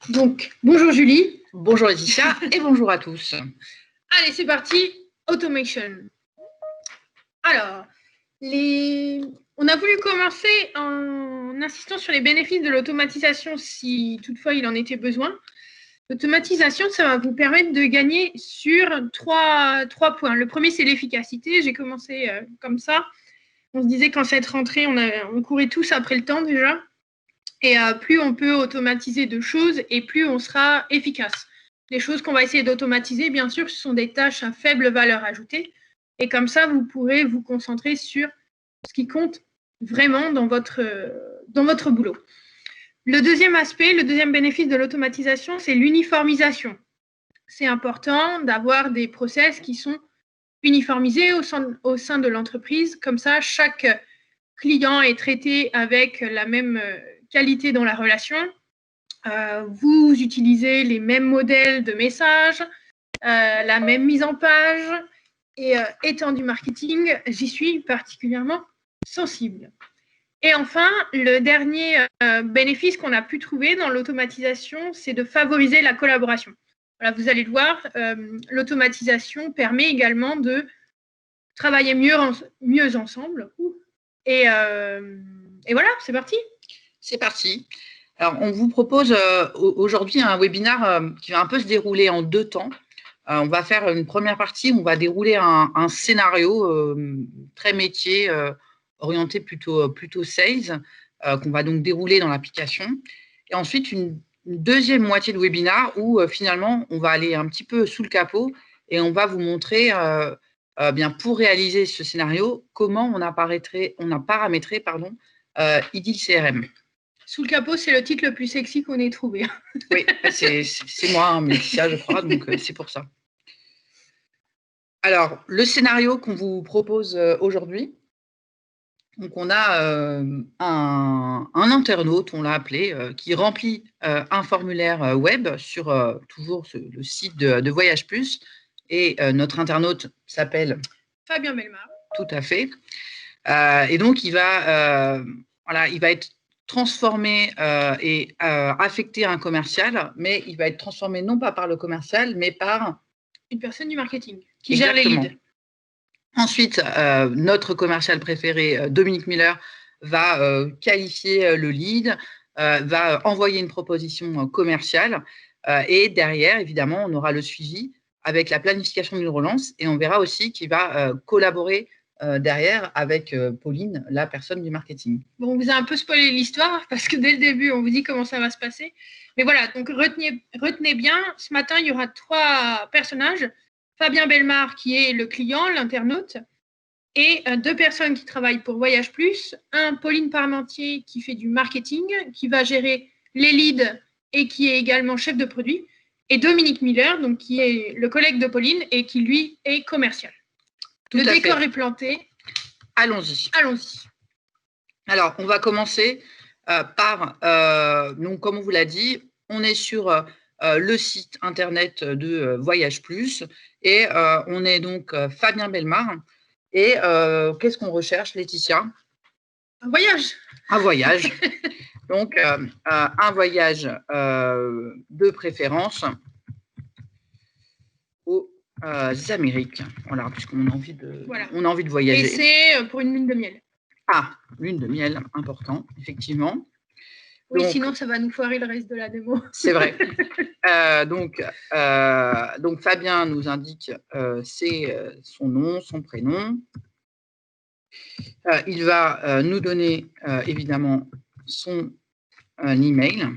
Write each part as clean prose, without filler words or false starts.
Donc, bonjour Julie. Bonjour Laetitia et bonjour à tous. Allez, c'est parti, automation. Alors, on a voulu commencer en insistant sur les bénéfices de l'automatisation si toutefois il en était besoin. L'automatisation, ça va vous permettre de gagner sur trois points. Le premier, c'est l'efficacité. J'ai commencé comme ça. On se disait qu'en cette rentrée, on courait tous après le temps déjà. Et plus on peut automatiser de choses et plus on sera efficace. Les choses qu'on va essayer d'automatiser, bien sûr, ce sont des tâches à faible valeur ajoutée. Et comme ça, vous pourrez vous concentrer sur ce qui compte vraiment dans votre boulot. Le deuxième aspect, le deuxième bénéfice de l'automatisation, c'est l'uniformisation. C'est important d'avoir des process qui sont uniformisés au sein de l'entreprise. Comme ça, chaque client est traité avec la même qualité dans la relation. Vous utilisez les mêmes modèles de messages, la même mise en page. Et étant du marketing, j'y suis particulièrement sensible. Et enfin, le dernier bénéfice qu'on a pu trouver dans l'automatisation, c'est de favoriser la collaboration. Voilà, vous allez le voir, l'automatisation permet également de travailler mieux ensemble. Et voilà, c'est parti. C'est parti. Alors, on vous propose aujourd'hui un webinaire qui va un peu se dérouler en deux temps. On va faire une première partie où on va dérouler un scénario très métier, orienté plutôt sales, qu'on va donc dérouler dans l'application. Et ensuite, une deuxième moitié de webinaire où finalement, on va aller un petit peu sous le capot et on va vous montrer, bien pour réaliser ce scénario, comment on a paramétré IDIL CRM. Sous le capot, c'est le titre le plus sexy qu'on ait trouvé. Oui, c'est moi, Laetitia, je crois, donc c'est pour ça. Alors, le scénario qu'on vous propose aujourd'hui, donc on a un internaute, on l'a appelé, qui remplit un formulaire web sur toujours le site de Voyage Plus, et notre internaute s'appelle Fabien Bellemare. Tout à fait. Et donc, il va être transformé et affecté à un commercial, mais il va être transformé non pas par le commercial, mais par une personne du marketing qui gère les leads. Ensuite, notre commercial préféré, Dominique Miller, va qualifier le lead, va envoyer une proposition commerciale et derrière, évidemment, on aura le suivi avec la planification d'une relance et on verra aussi qu'il va collaborer derrière avec Pauline, la personne du marketing. Bon, on vous a un peu spoilé l'histoire parce que dès le début, on vous dit comment ça va se passer. Mais voilà, donc retenez bien, ce matin, il y aura 3 personnages. Fabien Bellemare, qui est le client, l'internaute, et 2 personnes qui travaillent pour Voyage Plus. Pauline Parmentier, qui fait du marketing, qui va gérer les leads et qui est également chef de produit. Et Dominique Miller, donc, qui est le collègue de Pauline et qui, lui, est commercial. Le décor est planté. Allons-y. Allons-y. Alors, on va commencer par, donc, comme on vous l'a dit, on est sur le site internet de Voyage Plus et on est donc Fabien Bellemare. Et qu'est-ce qu'on recherche, Laetitia? Un voyage. Un voyage. Donc, un voyage de préférence aux Amériques. Voilà, puisqu'on a envie de voyager. Et c'est pour une lune de miel. Ah, lune de miel, important, effectivement. Oui, donc, sinon, ça va nous foirer le reste de la démo. C'est vrai. Donc, Fabien nous indique son nom, son prénom. Il va nous donner, évidemment, son email.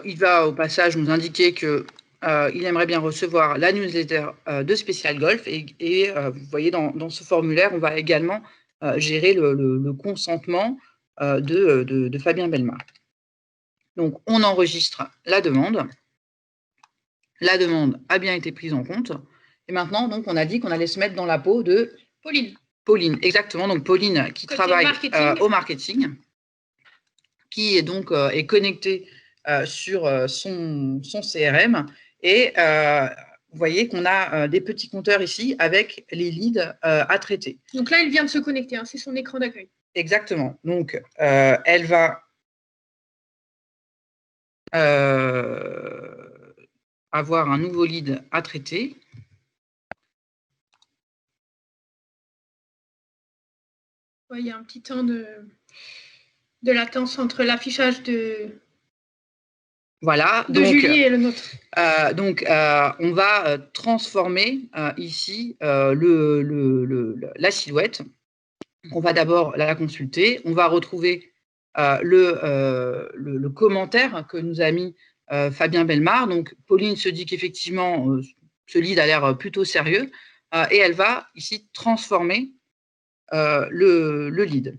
Il va, au passage, nous indiquer que il aimerait bien recevoir la newsletter de Spécial Golf et vous voyez dans ce formulaire, on va également gérer le consentement de Fabien Bellemare. Donc, on enregistre la demande. La demande a bien été prise en compte Et maintenant, donc, on a dit qu'on allait se mettre dans la peau de Pauline. Pauline, exactement. Donc, Pauline qui travaille au marketing, qui est donc est connectée sur son CRM. Et vous voyez qu'on a des petits compteurs ici avec les leads à traiter. Donc là, elle vient de se connecter, hein, c'est son écran d'accueil. Exactement. Donc, elle va avoir un nouveau lead à traiter. Ouais, il y a un petit temps de latence entre l'affichage de Julie et le nôtre. On va transformer ici la silhouette. On va d'abord la consulter. On va retrouver le commentaire que nous a mis Fabien Bellemare. Donc, Pauline se dit qu'effectivement, ce lead a l'air plutôt sérieux et elle va ici transformer le lead.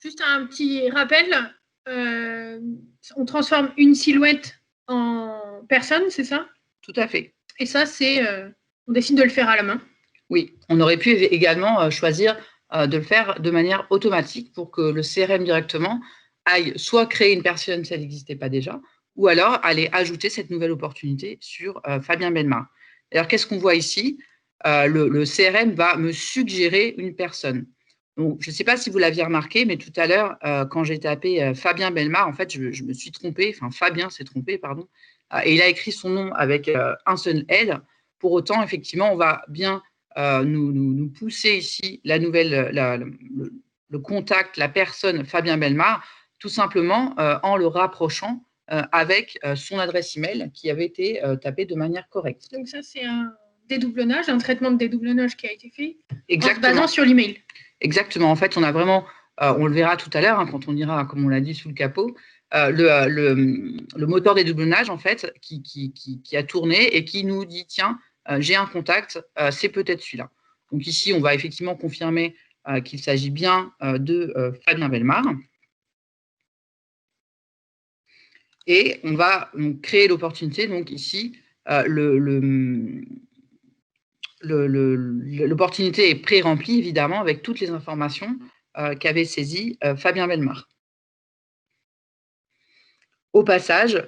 Juste un petit rappel, on transforme une silhouette en personne, c'est ça? Tout à fait. Et ça, c'est on décide de le faire à la main. Oui, on aurait pu également choisir de le faire de manière automatique pour que le CRM directement aille soit créer une personne si elle n'existait pas déjà, ou alors aller ajouter cette nouvelle opportunité sur Fabien Bellemare. Alors, qu'est-ce qu'on voit ici? Le CRM va me suggérer une personne. Donc, je ne sais pas si vous l'aviez remarqué, mais tout à l'heure, quand j'ai tapé Fabien Bellemare, en fait, je me suis trompée, enfin Fabien s'est trompé, pardon, et il a écrit son nom avec un seul L. Pour autant, effectivement, on va bien nous pousser ici la nouvelle, le contact, la personne Fabien Bellemare, tout simplement en le rapprochant avec son adresse email qui avait été tapée de manière correcte. Donc ça, c'est un dédoublonnage, un traitement de dédoublonnage qui a été fait en se basant sur l'email. Exactement. En fait, on a vraiment, on le verra tout à l'heure quand on ira, comme on l'a dit, sous le capot, le moteur dédoublonnage, en fait, qui a tourné et qui nous dit, tiens, j'ai un contact, c'est peut-être celui-là. Donc ici, on va effectivement confirmer qu'il s'agit bien de Fabien Bellemare. Et on va créer l'opportunité, donc ici, l'opportunité est pré-remplie, évidemment, avec toutes les informations qu'avait saisies Fabien Bellemare. Au passage,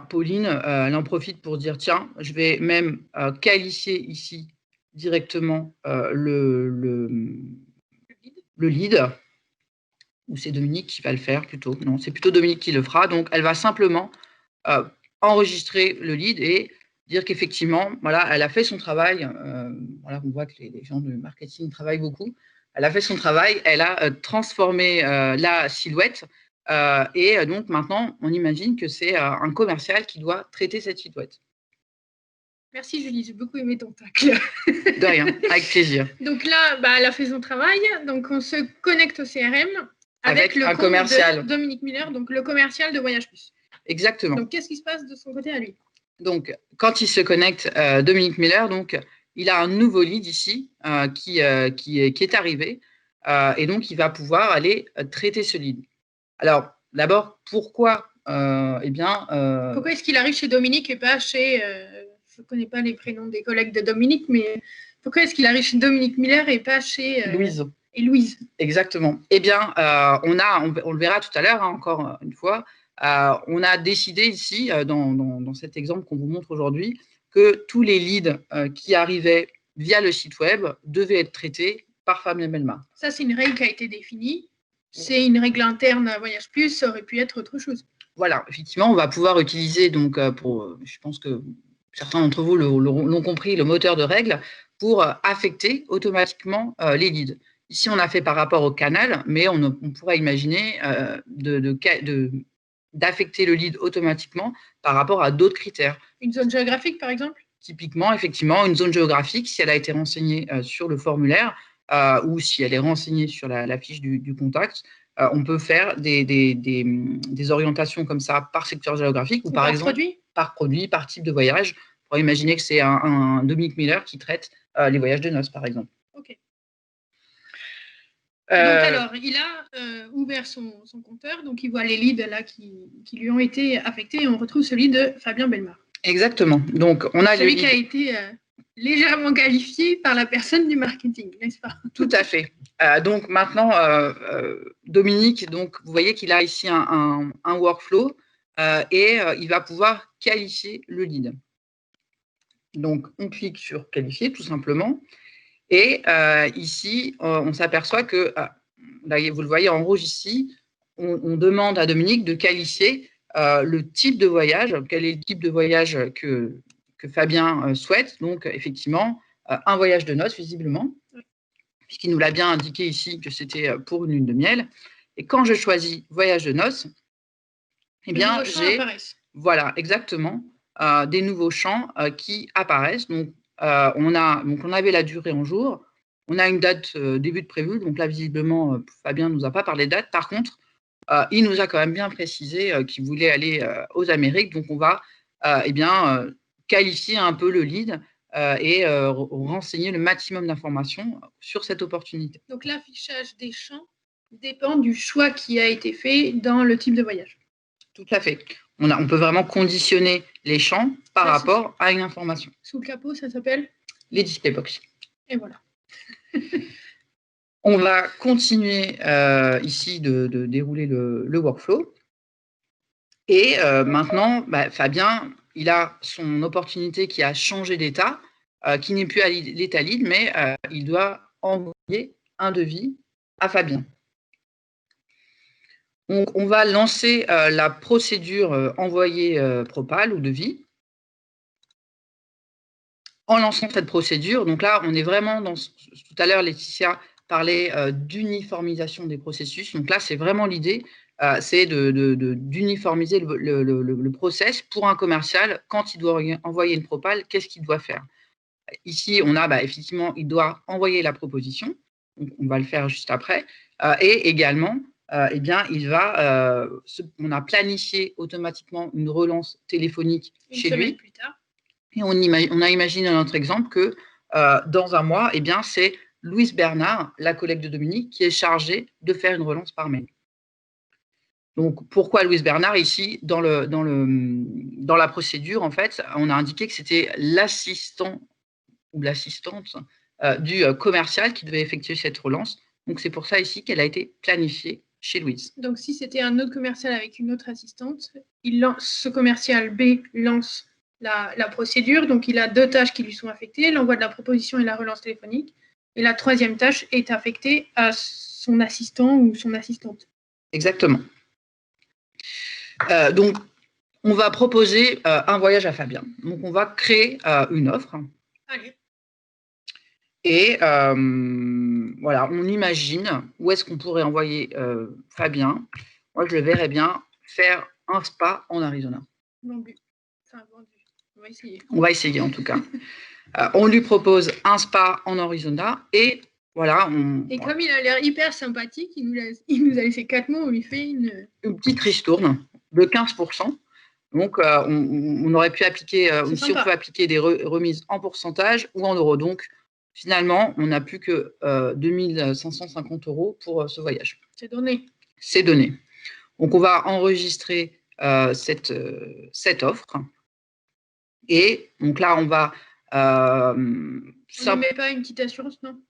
Pauline, elle en profite pour dire, tiens, je vais même qualifier ici directement le lead, ou c'est Dominique qui va le faire plutôt. Non, c'est plutôt Dominique qui le fera. Donc, elle va simplement enregistrer le lead et dire qu'effectivement, voilà, elle a fait son travail. Voilà, on voit que les gens du marketing travaillent beaucoup. Elle a fait son travail, elle a transformé la silhouette. Et donc, maintenant, on imagine que c'est un commercial qui doit traiter cette silhouette. Merci Julie, j'ai beaucoup aimé ton tacle. De rien, avec plaisir. Donc là, elle a fait son travail. Donc, on se connecte au CRM avec le un commercial. De Dominique Miller, donc le commercial de Voyage Plus. Exactement. Donc, qu'est-ce qui se passe de son côté à lui? Donc, quand il se connecte, Dominique Miller, donc, il a un nouveau lead ici qui est arrivé. Et donc, il va pouvoir aller traiter ce lead. Alors, d'abord, pourquoi pourquoi est-ce qu'il arrive chez Dominique et pas chez... je ne connais pas les prénoms des collègues de Dominique, mais pourquoi est-ce qu'il arrive chez Dominique Miller et pas chez... Louise. Et Louise. Exactement. Eh bien, on le verra tout à l'heure, hein, encore une fois, on a décidé ici, dans cet exemple qu'on vous montre aujourd'hui, que tous les leads qui arrivaient via le site web devaient être traités par Fabien Bellemare. Ça, c'est une règle qui a été définie. C'est une règle interne à Voyage Plus, ça aurait pu être autre chose. Voilà, effectivement, on va pouvoir utiliser, donc, je pense que certains d'entre vous l'ont compris, le moteur de règles pour affecter automatiquement les leads. Ici, on a fait par rapport au canal, mais on pourrait imaginer d'affecter le lead automatiquement par rapport à d'autres critères. Une zone géographique, par exemple? Typiquement, effectivement, une zone géographique, si elle a été renseignée sur le formulaire ou si elle est renseignée sur la fiche du contact, on peut faire des orientations comme ça par secteur géographique ou par exemple par produit, par type de voyage. On pourrait imaginer que c'est un Dominique Miller qui traite les voyages de noces, par exemple. Ok. Donc alors, il a ouvert son compteur, donc il voit les leads là qui lui ont été affectés et on retrouve celui de Fabien Bellemare. Exactement. Donc on a celui qui a été légèrement qualifié par la personne du marketing, n'est-ce pas? Tout à fait. Donc maintenant, Dominique, donc, vous voyez qu'il a ici un workflow et il va pouvoir qualifier le lead. Donc, on clique sur qualifier tout simplement. Et ici, on s'aperçoit que, là, vous le voyez en rouge ici, on demande à Dominique de qualifier le type de voyage, quel est le type de voyage que Fabien souhaite. Donc, effectivement, un voyage de noces, visiblement, puisqu'il nous l'a bien indiqué ici que c'était pour une lune de miel. Et quand je choisis voyage de noces, eh bien, j'ai, voilà, exactement, des nouveaux champs qui apparaissent. Donc, on avait la durée en jours, on a une date début de prévue, donc là, visiblement, Fabien ne nous a pas parlé de date. Par contre, il nous a quand même bien précisé qu'il voulait aller aux Amériques, donc on va qualifier un peu le lead et renseigner le maximum d'informations sur cette opportunité. Donc l'affichage des champs dépend du choix qui a été fait dans le type de voyage. Tout à fait. On peut vraiment conditionner les champs par rapport à une information. Sous le capot, ça s'appelle les display box. Et voilà. On va continuer ici de dérouler le workflow. Et maintenant, Fabien, il a son opportunité qui a changé d'état, qui n'est plus à l'état lead, mais il doit envoyer un devis à Fabien. Donc, on va lancer la procédure envoyer propal ou devis. En lançant cette procédure, donc là, on est vraiment dans… Tout à l'heure, Laetitia parlait d'uniformisation des processus. Donc là, c'est vraiment l'idée, c'est d'uniformiser le process pour un commercial. Quand il doit envoyer une propale, qu'est-ce qu'il doit faire? Ici, on a effectivement, il doit envoyer la proposition. Donc, on va le faire juste après. Et également, il va, on a planifié automatiquement une relance téléphonique chez lui. Plus tard. Et on a imaginé dans notre exemple que dans un mois, c'est Louise Bernard, la collègue de Dominique, qui est chargée de faire une relance par mail. Donc, pourquoi Louise Bernard? Ici, dans la procédure, en fait, on a indiqué que c'était l'assistant ou l'assistante du commercial qui devait effectuer cette relance. Donc, c'est pour ça ici qu'elle a été planifiée chez Louise. Donc, si c'était un autre commercial avec une autre assistante, ce commercial B lance la procédure. Donc, il a 2 tâches qui lui sont affectées, l'envoi de la proposition et la relance téléphonique. Et la 3e tâche est affectée à son assistant ou son assistante. Exactement. Donc, on va proposer un voyage à Fabien. Donc, on va créer une offre. Allez. Et voilà, on imagine où est-ce qu'on pourrait envoyer Fabien. Moi, je le verrais bien faire un spa en Arizona. Vendu. Enfin, vendu. On va essayer. On va essayer, en tout cas. On lui propose un spa en Arizona et voilà. Comme il a l'air hyper sympathique, il nous a laissé 4 mots, on lui fait une petite ristourne de 15%. Donc, on aurait pu appliquer, si on peut appliquer des remises en pourcentage ou en euros. Donc, finalement, on n'a plus que 2 550 € pour ce voyage. C'est donné. C'est donné. Donc, on va enregistrer cette offre. Et donc là, on va… on ne met pas une petite assurance, non?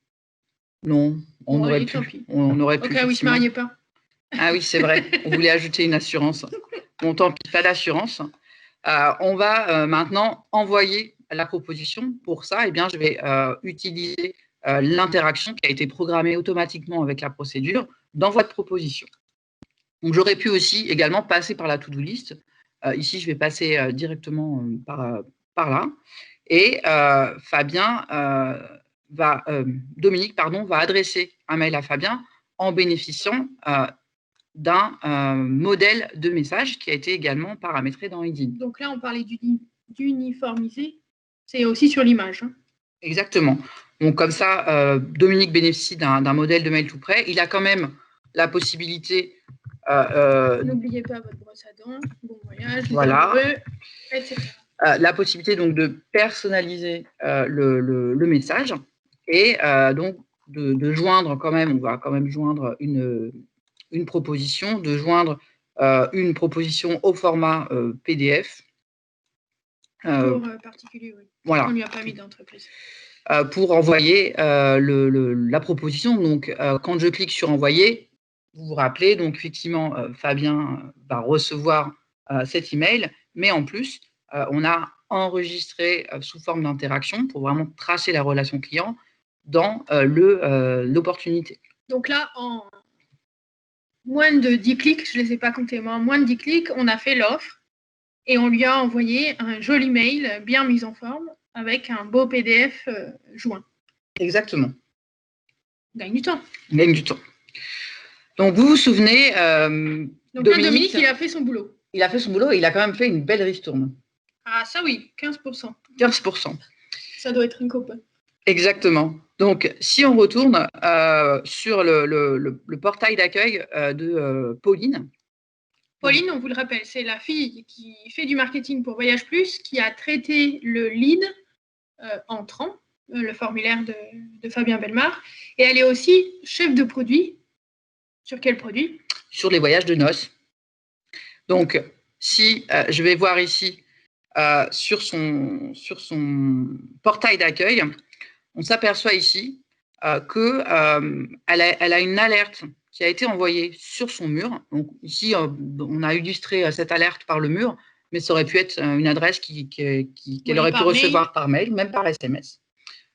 Non, on aurait pu. On aurait pu. Au cas où il ne se mariait pas. Ah oui, c'est vrai. On voulait ajouter une assurance. Bon, tant pis, pas d'assurance. On va maintenant envoyer la proposition. Pour ça, je vais utiliser l'interaction qui a été programmée automatiquement avec la procédure d'envoi de proposition. Donc, j'aurais pu aussi également passer par la to-do list. Ici, je vais passer directement par là. Et Dominique va adresser un mail à Fabien en bénéficiant d'un modèle de message qui a été également paramétré dans Edin. Donc là, on parlait d'uniformiser, c'est aussi sur l'image. Hein. Exactement. Donc comme ça, Dominique bénéficie d'un modèle de mail tout prêt. Il a quand même la possibilité… N'oubliez pas votre brosse à dents, bon voyage, voilà. Heureux, etc. La possibilité donc de personnaliser le message et donc de joindre quand même, on va quand même joindre une proposition, de joindre une proposition au format PDF Pour particulier, oui. Voilà. On ne lui a pas mis d'entreprise. Pour envoyer la proposition. Donc, quand je clique sur envoyer, vous vous rappelez, donc effectivement, Fabien va recevoir cet email, mais en plus, on a enregistré sous forme d'interaction pour vraiment tracer la relation client dans l'opportunité. Donc là, en moins de 10 clics, je ne les ai pas comptés, mais en moins de 10 clics, on a fait l'offre et on lui a envoyé un joli mail bien mis en forme avec un beau PDF joint. Exactement. On gagne du temps. On gagne du temps. Donc, vous vous souvenez, donc Dominique, il a fait son boulot. Il a fait son boulot et il a quand même fait une belle ristourne. Ah, ça oui, 15%. 15%. Ça doit être un copain. Exactement. Donc, si on retourne sur le portail d'accueil de Pauline. Pauline, on vous le rappelle, c'est la fille qui fait du marketing pour Voyage Plus, qui a traité le lead entrant, le formulaire de Fabien Bellemare. Et elle est aussi chef de produit. Sur quel produit? Sur les voyages de noces. Donc, si je vais voir ici sur son portail d'accueil, on s'aperçoit ici qu'elle a une alerte qui a été envoyée sur son mur. Donc, ici, on a illustré cette alerte par le mur, mais ça aurait pu être une adresse qu'elle aurait pu recevoir par mail, même par SMS.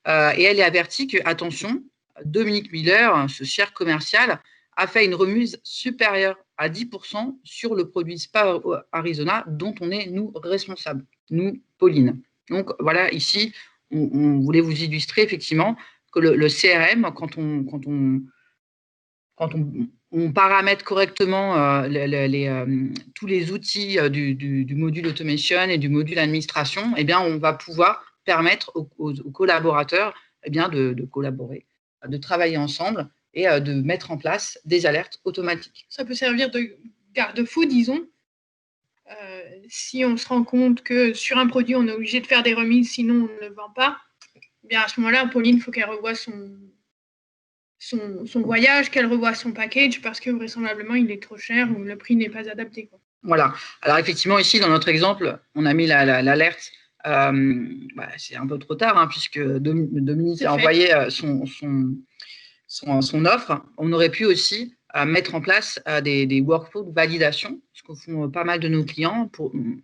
Et elle est avertie que, attention, Dominique Miller, ce cher commercial, a fait une remise supérieure à 10% sur le produit Spa Arizona dont on est, nous, responsables, nous, Pauline. Donc, voilà, ici, on voulait vous illustrer effectivement que le CRM, quand on paramètre correctement tous les outils du module automation et du module administration, eh bien, on va pouvoir permettre aux collaborateurs de collaborer, de travailler ensemble et de mettre en place des alertes automatiques. Ça peut servir de garde-fou, disons. Si on se rend compte que sur un produit, on est obligé de faire des remises, sinon on ne le vend pas, eh bien à ce moment-là, Pauline, il faut qu'elle revoie son voyage, qu'elle revoie son package parce que vraisemblablement, il est trop cher ou le prix n'est pas adapté. Quoi. Voilà. Alors effectivement, ici, dans notre exemple, on a mis l'alerte. C'est un peu trop tard, puisque Dominique a envoyé son offre. On aurait pu aussi mettre en place des workflows de validation, ce que font pas mal de nos clients.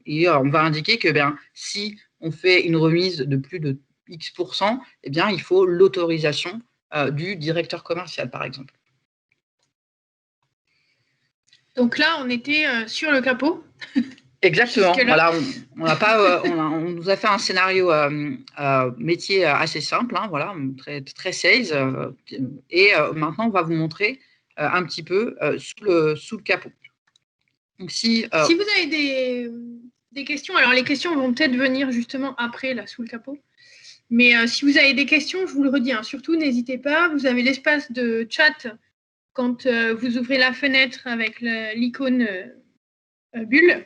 Et on va indiquer que si on fait une remise de plus de X%, eh bien, il faut l'autorisation du directeur commercial, par exemple. Donc là, on était sur le capot. Exactement. Voilà, on nous a fait un scénario métier assez simple, voilà, très, très sales. Et maintenant, on va vous montrer un petit peu sous le capot. Donc, si vous avez des questions, alors les questions vont peut-être venir justement après, là, sous le capot. Mais si vous avez des questions, je vous le redis, surtout n'hésitez pas. Vous avez l'espace de chat quand vous ouvrez la fenêtre avec l'icône bulle.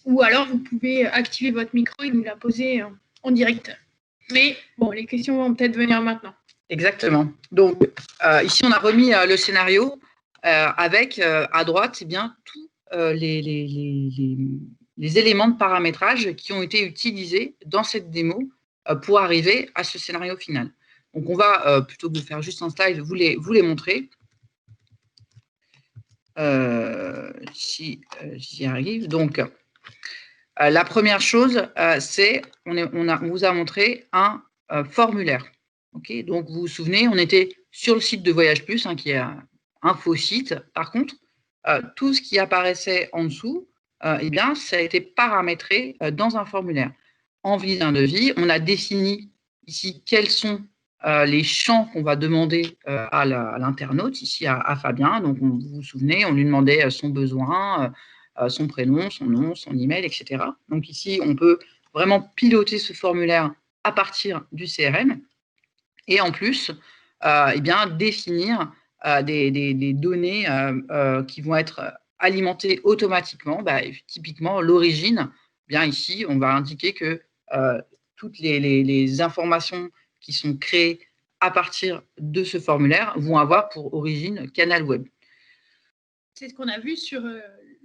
Ou alors vous pouvez activer votre micro et nous la poser en direct. Mais bon, les questions vont peut-être venir maintenant. Exactement. Donc ici, on a remis le scénario avec à droite tous les éléments de paramétrage qui ont été utilisés dans cette démo pour arriver à ce scénario final. Donc, on va, plutôt que de faire juste un slide, vous les montrer. Si j'y arrive. Donc, la première chose, c'est on vous a montré un formulaire. Okay, donc, vous vous souvenez, on était sur le site de Voyage Plus, qui est un faux site. Par contre, tout ce qui apparaissait en dessous, ça a été paramétré dans un formulaire. Envie d'un devis, on a défini ici quels sont les champs qu'on va demander à l'internaute, ici à Fabien. Donc, vous vous souvenez, on lui demandait son besoin, son prénom, son nom, son email, etc. Donc, ici, on peut vraiment piloter ce formulaire à partir du CRM. Et en plus, définir des données qui vont être alimentées automatiquement. Typiquement, l'origine, ici, on va indiquer que toutes les informations qui sont créées à partir de ce formulaire vont avoir pour origine Canal Web. C'est ce qu'on a vu sur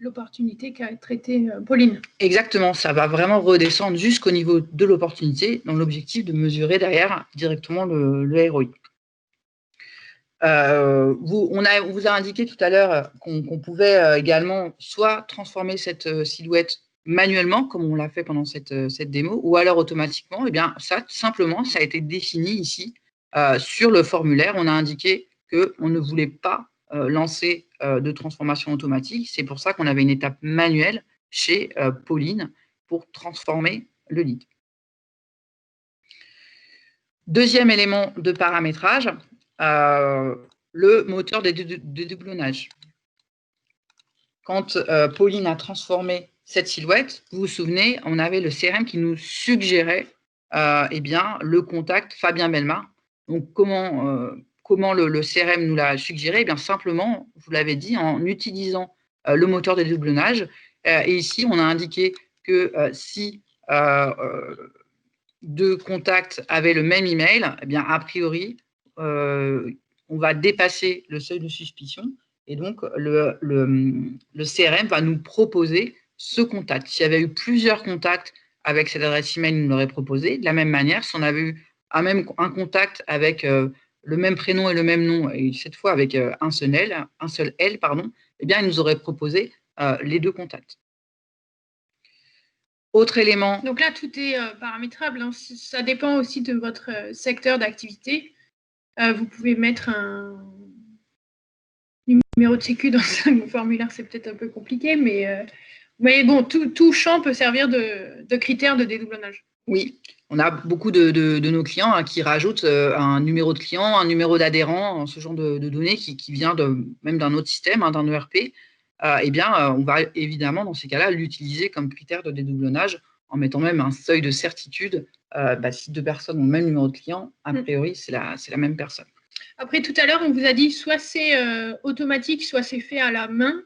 l'opportunité qu'a traité Pauline. Exactement, ça va vraiment redescendre jusqu'au niveau de l'opportunité dans l'objectif de mesurer derrière directement le ROI. On vous a indiqué tout à l'heure qu'on pouvait également soit transformer cette silhouette manuellement, comme on l'a fait pendant cette démo, ou alors automatiquement. Eh bien, ça, tout simplement, ça a été défini ici sur le formulaire. On a indiqué qu'on ne voulait pas lancer de transformation automatique. C'est pour ça qu'on avait une étape manuelle chez Pauline pour transformer le lead. Deuxième élément de paramétrage, le moteur de dédoublonnage. Quand Pauline a transformé cette silhouette, vous vous souvenez, on avait le CRM qui nous suggérait eh bien, le contact Fabien Belmar. Donc, comment le CRM nous l'a suggéré? Eh bien, simplement, vous l'avez dit, en utilisant le moteur de dédoublonnage. Et ici, on a indiqué que si deux contacts avaient le même email, eh bien, a priori, on va dépasser le seuil de suspicion et donc le CRM va nous proposer ce contact. S'il y avait eu plusieurs contacts avec cette adresse email, il nous l'aurait proposé. De la même manière, si on avait eu un contact avec le même prénom et le même nom, et cette fois avec un seul L, pardon, eh bien, il nous aurait proposé les deux contacts. Autre élément. Donc là, tout est paramétrable. Hein. Ça dépend aussi de votre secteur d'activité. Vous pouvez mettre un numéro de sécu dans un formulaire, c'est peut-être un peu compliqué, mais bon, tout champ peut servir de critère de dédoublonnage. Oui, on a beaucoup de nos clients qui rajoutent un numéro de client, un numéro d'adhérent, ce genre de données qui vient même d'un autre système, d'un ERP. Eh bien, on va évidemment, dans ces cas-là, l'utiliser comme critère de dédoublonnage en mettant même un seuil de certitude. Si deux personnes ont le même numéro de client, a priori, c'est la même personne. Après, tout à l'heure, on vous a dit soit c'est automatique, soit c'est fait à la main.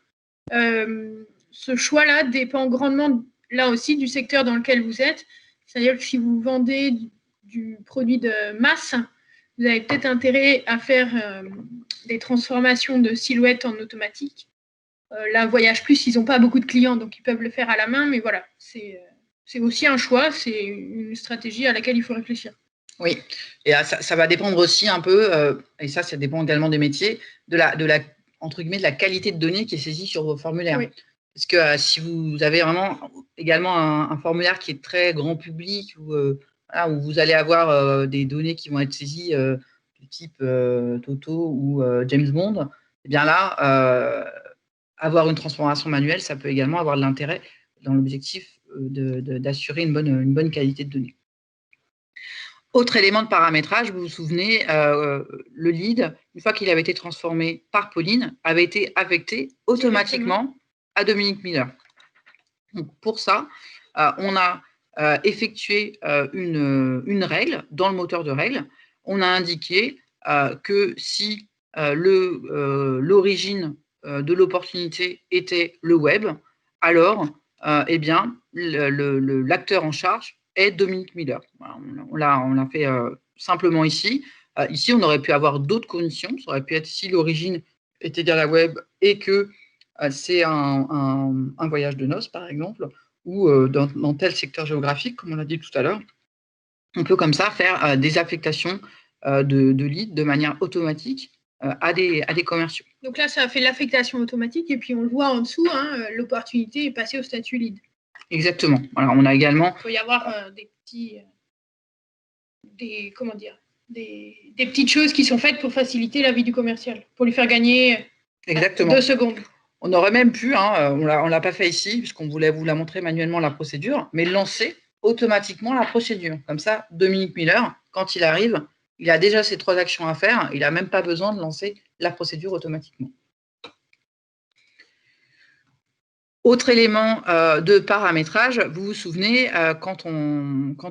Ce choix-là dépend grandement, là aussi, du secteur dans lequel vous êtes. C'est-à-dire que si vous vendez du produit de masse, vous avez peut-être intérêt à faire des transformations de silhouettes en automatique. Là, Voyage Plus, ils n'ont pas beaucoup de clients, donc ils peuvent le faire à la main, mais voilà, c'est aussi un choix, c'est une stratégie à laquelle il faut réfléchir. Oui, et ça va dépendre aussi un peu, et ça dépend également des métiers, entre guillemets, de la qualité de données qui est saisie sur vos formulaires. Oui. Parce que si vous avez vraiment également un formulaire qui est très grand public, où vous allez avoir des données qui vont être saisies du type Toto ou James Bond, eh bien là, avoir une transformation manuelle, ça peut également avoir de l'intérêt dans l'objectif d'assurer une bonne qualité de données. Autre élément de paramétrage, vous vous souvenez, le lead, une fois qu'il avait été transformé par Pauline, avait été affecté automatiquement à Dominique Miller. Donc pour ça, on a effectué une règle dans le moteur de règles. On a indiqué que si l'origine de l'opportunité était le web, alors eh bien, l'acteur en charge est Dominique Miller. Voilà, on l'a fait simplement ici. Ici, on aurait pu avoir d'autres conditions. Ça aurait pu être si l'origine est égale à web et que c'est un voyage de noces, par exemple, ou dans tel secteur géographique, comme on l'a dit tout à l'heure. On peut comme ça faire des affectations de leads de manière automatique à des commerciaux. Donc là, ça a fait l'affectation automatique et puis on le voit en dessous, l'opportunité est passée au statut lead. Exactement. Alors, on a également… Il peut y avoir des petites choses qui sont faites pour faciliter la vie du commercial, pour lui faire gagner 2 secondes. On aurait même pu, on ne l'a pas fait ici, puisqu'on voulait vous la montrer manuellement la procédure, mais lancer automatiquement la procédure. Comme ça, Dominique Miller, quand il arrive, il a déjà ces 3 actions à faire, il n'a même pas besoin de lancer la procédure automatiquement. Autre élément de paramétrage, vous vous souvenez, quand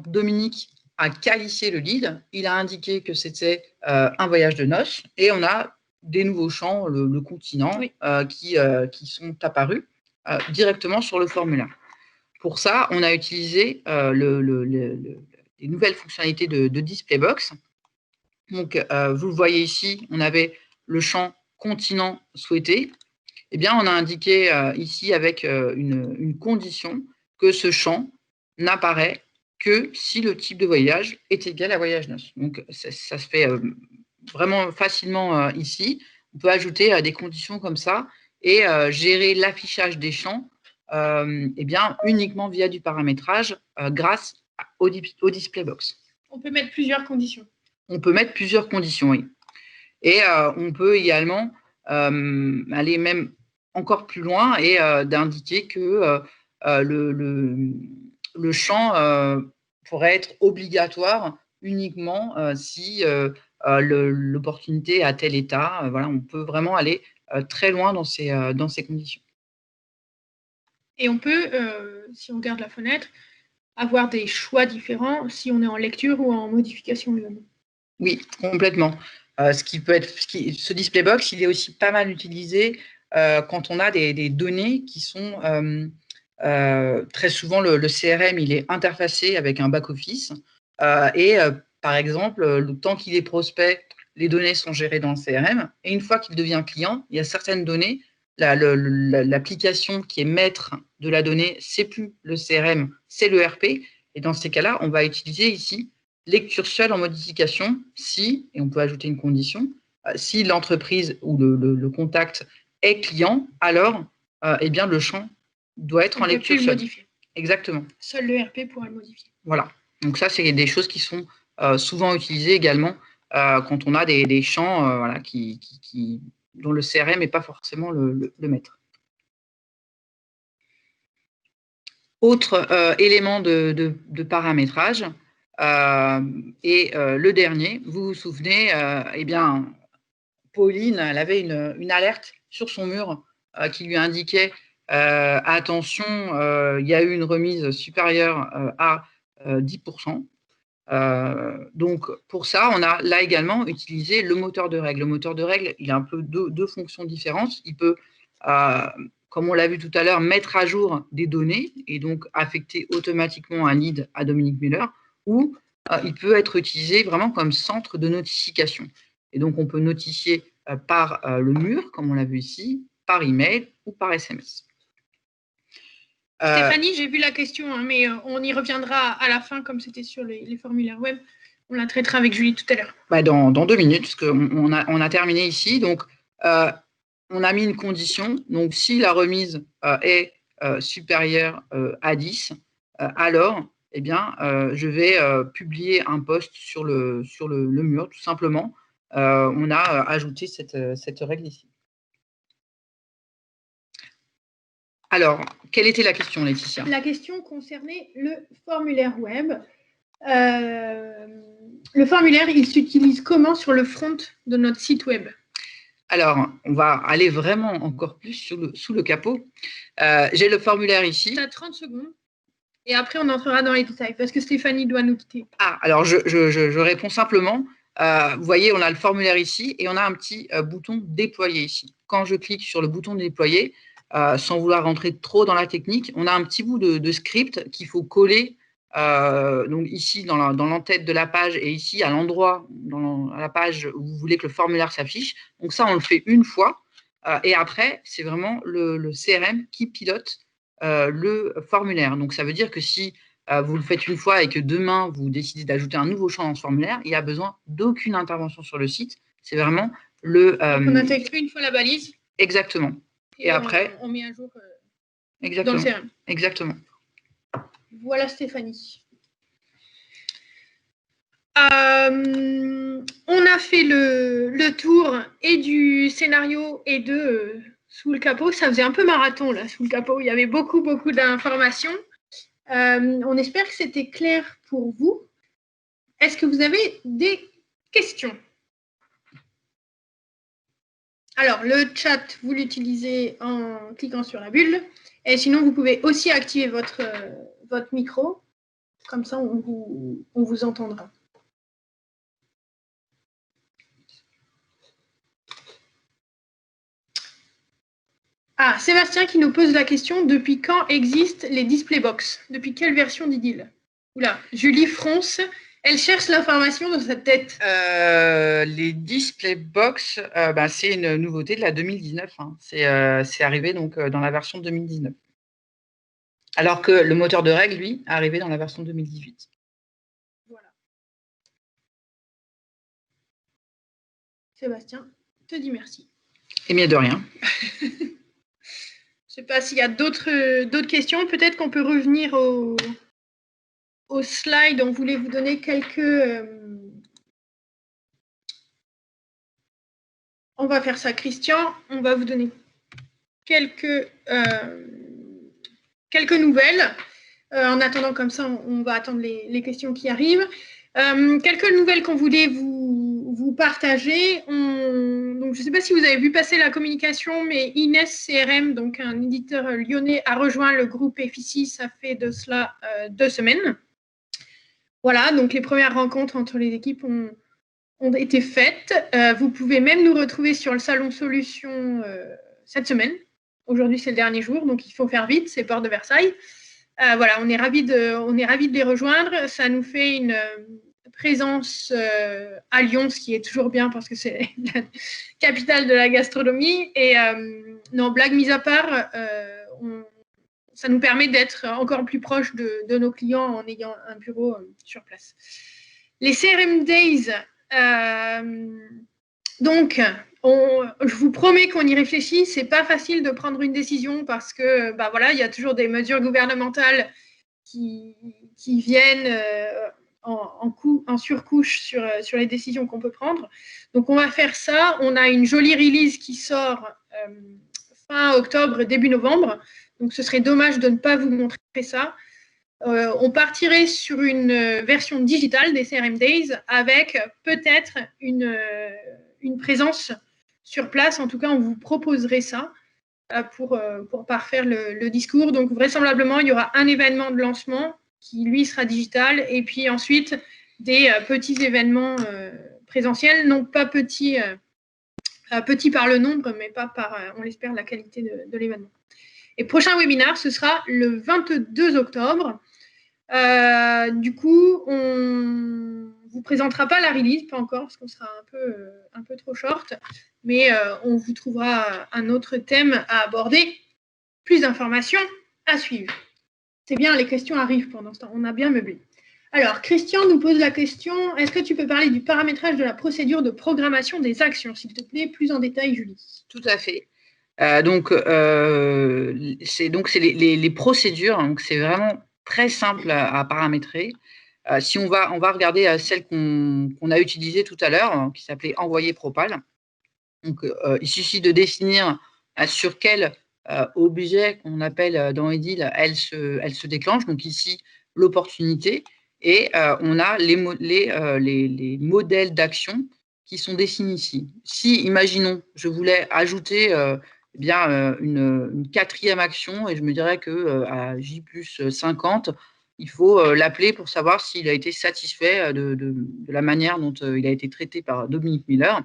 Dominique a qualifié le lead, il a indiqué que c'était un voyage de noces et on a des nouveaux champs, le continent, oui, qui sont apparus directement sur le formulaire. Pour ça, on a utilisé les nouvelles fonctionnalités de Displaybox. Donc, vous le voyez ici, on avait le champ continent souhaité eh bien, on a indiqué ici avec une condition que ce champ n'apparaît que si le type de voyage est égal à voyage noces. Donc, ça se fait vraiment facilement ici. On peut ajouter des conditions comme ça et gérer l'affichage des champs eh bien, uniquement via du paramétrage grâce au display box. On peut mettre plusieurs conditions. On peut mettre plusieurs conditions, oui. Et on peut également aller même encore plus loin et d'indiquer que le champ pourrait être obligatoire uniquement si l'opportunité est à tel état. Voilà, on peut vraiment aller très loin dans ces conditions. Et on peut, si on regarde la fenêtre, avoir des choix différents si on est en lecture ou en modification également. Oui, complètement. Ce display box, il est aussi pas mal utilisé quand on a des données qui sont très souvent le CRM, il est interfacé avec un back-office par exemple, le temps qu'il est prospect, les données sont gérées dans le CRM et une fois qu'il devient client, il y a certaines données, l'application qui est maître de la donnée, c'est plus le CRM, c'est le RP et dans ces cas-là, on va utiliser ici lecture seule en modification si, et on peut ajouter une condition, si l'entreprise ou le contact est client, alors eh bien, le champ doit être en lecture seule. Modifier. Exactement. Seul le RP pourra le modifier. Voilà. Donc ça, c'est des choses qui sont souvent utilisées également quand on a des champs voilà, dont le CRM n'est pas forcément le maître. Autre élément de paramétrage, le dernier, vous vous souvenez, eh bien, Pauline, elle avait une alerte sur son mur qui lui indiquait attention, il y a eu une remise supérieure à 10%. Donc, pour ça, on a là également utilisé le moteur de règle. Le moteur de règle, il a un peu deux fonctions différentes. Il peut, comme on l'a vu tout à l'heure, mettre à jour des données et donc affecter automatiquement un lead à Dominique Muller, ou il peut être utilisé vraiment comme centre de notification. Et donc, on peut notifier par le mur, comme on l'a vu ici, par email ou par SMS. Stéphanie, j'ai vu la question, hein, mais on y reviendra à la fin, comme c'était sur les formulaires web. On la traitera avec Julie tout à l'heure. Bah dans 2 minutes, parce qu'on a terminé ici. Donc, on a mis une condition. Donc, si la remise est supérieure à 10, alors, eh bien, je vais publier un post sur le mur, tout simplement. On a ajouté cette règle ici. Alors, quelle était la question, Laetitia? La question concernait le formulaire web. Le formulaire, il s'utilise comment sur le front de notre site web? Alors, on va aller vraiment encore plus sous le capot. J'ai le formulaire ici. Tu as 30 secondes. Et après, on entrera dans les détails, parce que Stéphanie doit nous quitter. Ah, alors je réponds simplement. Vous voyez, on a le formulaire ici et on a un petit bouton déployer ici. Quand je clique sur le bouton déployer, sans vouloir rentrer trop dans la technique, on a un petit bout de script qu'il faut coller donc ici dans l'entête de la page et ici à l'endroit à la page où vous voulez que le formulaire s'affiche. Donc ça, on le fait une fois et après, c'est vraiment le CRM qui pilote le formulaire. Donc ça veut dire que si vous le faites une fois et que demain, vous décidez d'ajouter un nouveau champ dans ce formulaire, il n'y a besoin d'aucune intervention sur le site. C'est vraiment le… on intègre une fois la balise. Exactement. Et après… On met à jour exactement, dans le CRM. Exactement. Voilà Stéphanie. On a fait le tour et du scénario et de sous le capot. Ça faisait un peu marathon là, sous le capot. Il y avait beaucoup d'informations. On espère que c'était clair pour vous. Est-ce que vous avez des questions? Alors, le chat, vous l'utilisez en cliquant sur la bulle. Et sinon, vous pouvez aussi activer votre micro. Comme ça, on vous entendra. Ah, Sébastien qui nous pose la question, depuis quand existent les display box? Depuis quelle version d'IDIL? Oula, Julie fronce. Elle cherche l'information dans sa tête. Les display box, c'est une nouveauté de la 2019. Hein. C'est arrivé donc dans la version 2019. Alors que le moteur de règle, lui, est arrivé dans la version 2018. Voilà. Sébastien, te dis merci. Et bien de rien. Je ne sais pas s'il y a d'autres questions. Peut-être qu'on peut revenir au slide. On voulait vous donner quelques... On va faire ça, Christian. On va vous donner quelques nouvelles. En attendant, comme ça, on va attendre les questions qui arrivent. Quelques nouvelles qu'on voulait vous partager. Donc, je ne sais pas si vous avez vu passer la communication, mais Inès CRM, donc un éditeur lyonnais, a rejoint le groupe FICI. Ça fait de cela 2 semaines. Voilà, donc les premières rencontres entre les équipes ont été faites. Vous pouvez même nous retrouver sur le Salon Solutions cette semaine. Aujourd'hui, c'est le dernier jour, donc il faut faire vite, c'est Porte de Versailles. Voilà, on est ravis de les rejoindre. Ça nous fait une présence à Lyon, ce qui est toujours bien parce que c'est la capitale de la gastronomie. Et non, blague mise à part, ça nous permet d'être encore plus proche de nos clients en ayant un bureau sur place. Les CRM Days, donc, je vous promets qu'on y réfléchit. C'est pas facile de prendre une décision parce que, voilà, il y a toujours des mesures gouvernementales qui viennent en surcouche sur les décisions qu'on peut prendre. Donc, on va faire ça. On a une jolie release qui sort fin octobre, début novembre. Donc, ce serait dommage de ne pas vous montrer ça. On partirait sur une version digitale des CRM Days avec peut-être une présence sur place. En tout cas, on vous proposerait ça pour parfaire le discours. Donc, vraisemblablement, il y aura un événement de lancement qui, lui, sera digital. Et puis ensuite, des petits événements présentiels, non pas petits par le nombre, mais pas par, on l'espère, la qualité de l'événement. Et prochain webinaire, ce sera le 22 octobre. Du coup, on vous présentera pas la release, pas encore, parce qu'on sera un peu trop short, mais on vous trouvera un autre thème à aborder, plus d'informations à suivre. C'est bien, les questions arrivent pendant ce temps, on a bien meublé. Alors, Christian nous pose la question, est-ce que tu peux parler du paramétrage de la procédure de programmation des actions, s'il te plaît, plus en détail, Julie? Tout à fait. C'est les procédures, donc c'est vraiment très simple à paramétrer. Si on va regarder celle qu'on a utilisée tout à l'heure, qui s'appelait envoyer propal. Donc, il suffit de définir sur quel objet qu'on appelle dans Edil, elle se déclenche. Donc ici, l'opportunité. Et on a les modèles d'action qui sont définis ici. Si, imaginons, je voulais ajouter une quatrième action et je me dirais qu'à J plus 50, il faut l'appeler pour savoir s'il a été satisfait de la manière dont il a été traité par Dominique Miller.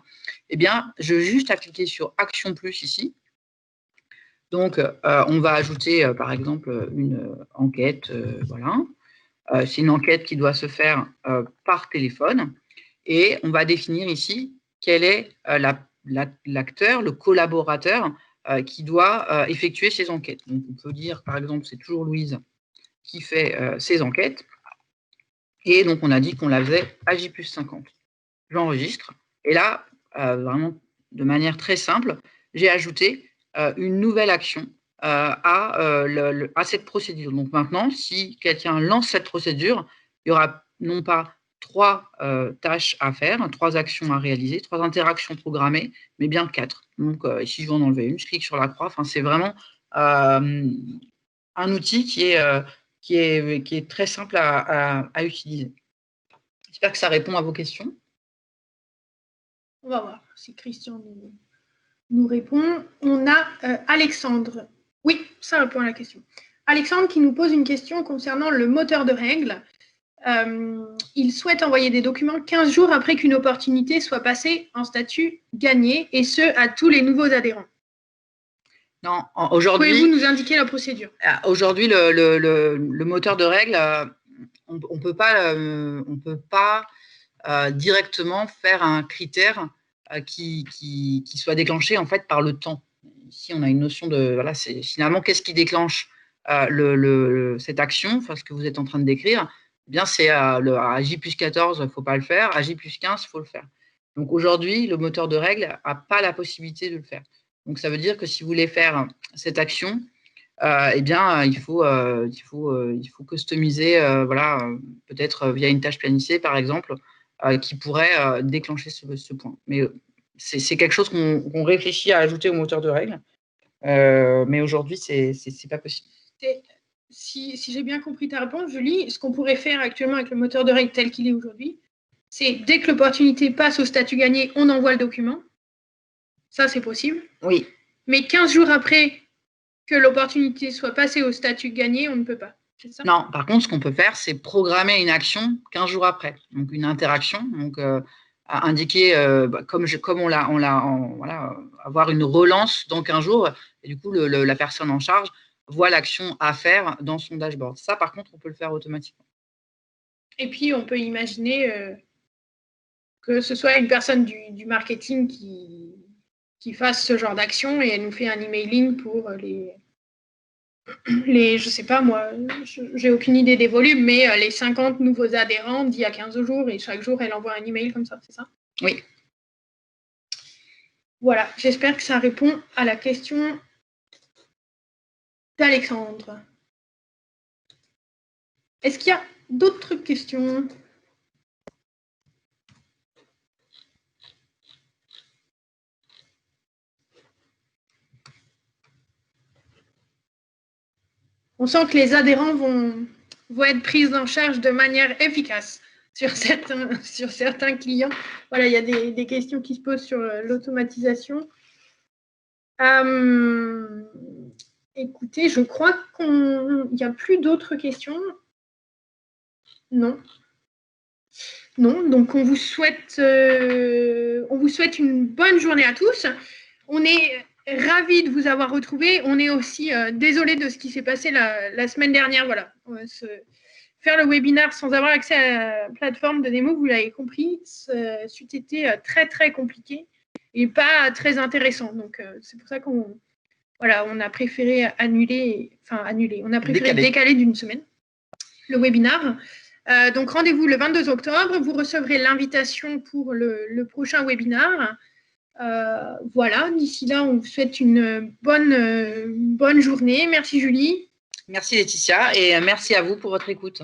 Eh bien, je vais juste à cliquer sur Action plus ici. Donc, on va ajouter, par exemple, une enquête. Voilà. C'est une enquête qui doit se faire par téléphone. Et on va définir ici quel est l'acteur, le collaborateur qui doit effectuer ces enquêtes. Donc, on peut dire, par exemple, c'est toujours Louise qui fait ces enquêtes. Et donc, on a dit qu'on la faisait à J plus 50. J'enregistre. Et là, vraiment, de manière très simple, j'ai ajouté une nouvelle action à cette procédure. Donc maintenant, si quelqu'un lance cette procédure, il y aura non pas 3 tâches à faire, 3 actions à réaliser, 3 interactions programmées, mais bien 4. Donc, si je veux en enlever une, je clique sur la croix. Enfin, c'est vraiment un outil qui est très simple à utiliser. J'espère que ça répond à vos questions. On va voir si Christian nous répond. On a Alexandre. Oui, ça répond à la question. Alexandre qui nous pose une question concernant le moteur de règles. Il souhaite envoyer des documents 15 jours après qu'une opportunité soit passée en statut gagné, et ce, à tous les nouveaux adhérents. Non, aujourd'hui. Pouvez-vous nous indiquer la procédure? Aujourd'hui, le moteur de règles on peut pas directement faire un critère qui soit déclenché en fait par le temps. Ici, on a une notion de voilà, c'est finalement qu'est-ce qui déclenche cette action, enfin ce que vous êtes en train de décrire. Eh bien, c'est à J+14, il ne faut pas le faire, à J+15, il faut le faire. Donc aujourd'hui, le moteur de règle n'a pas la possibilité de le faire. Donc ça veut dire que si vous voulez faire cette action, eh bien, il faut customiser, voilà, peut-être via une tâche planifiée, par exemple, qui pourrait déclencher ce point. Mais c'est quelque chose qu'on réfléchit à ajouter au moteur de règles. Mais aujourd'hui, c'est pas possible. Si j'ai bien compris ta réponse, Julie, ce qu'on pourrait faire actuellement avec le moteur de règles tel qu'il est aujourd'hui, c'est dès que l'opportunité passe au statut gagné, on envoie le document. Ça, c'est possible. Oui. Mais 15 jours après que l'opportunité soit passée au statut gagné, on ne peut pas. C'est ça ? Non, par contre, ce qu'on peut faire, c'est programmer une action 15 jours après. Donc, une interaction. Donc, indiquer, comme on l'a, voilà, avoir une relance dans 15 jours. Et du coup, la personne en charge voit l'action à faire dans son dashboard. Ça, par contre, on peut le faire automatiquement. Et puis, on peut imaginer que ce soit une personne du marketing qui fasse ce genre d'action et elle nous fait un emailing pour je sais pas moi, j'ai aucune idée des volumes, mais les 50 nouveaux adhérents d'il y a 15 jours et chaque jour, elle envoie un email comme ça, c'est ça ? Oui. Voilà, j'espère que ça répond à la question d'Alexandre. Est-ce qu'il y a d'autres questions ? On sent que les adhérents vont être pris en charge de manière efficace sur certains clients. Voilà, il y a des questions qui se posent sur l'automatisation. Écoutez, je crois qu'il n'y a plus d'autres questions. Non. Non, donc on vous souhaite une bonne journée à tous. On est ravis de vous avoir retrouvés. On est aussi désolé de ce qui s'est passé la semaine dernière. Voilà, faire le webinaire sans avoir accès à la plateforme de démo, vous l'avez compris, c'eût été très très compliqué et pas très intéressant. Donc c'est pour ça qu'on a préféré on a préféré décaler d'une semaine le webinaire. Donc rendez-vous le 22 octobre. Vous recevrez l'invitation pour le prochain webinaire. Voilà, d'ici là, on vous souhaite une bonne journée. Merci Julie. Merci Laetitia et merci à vous pour votre écoute.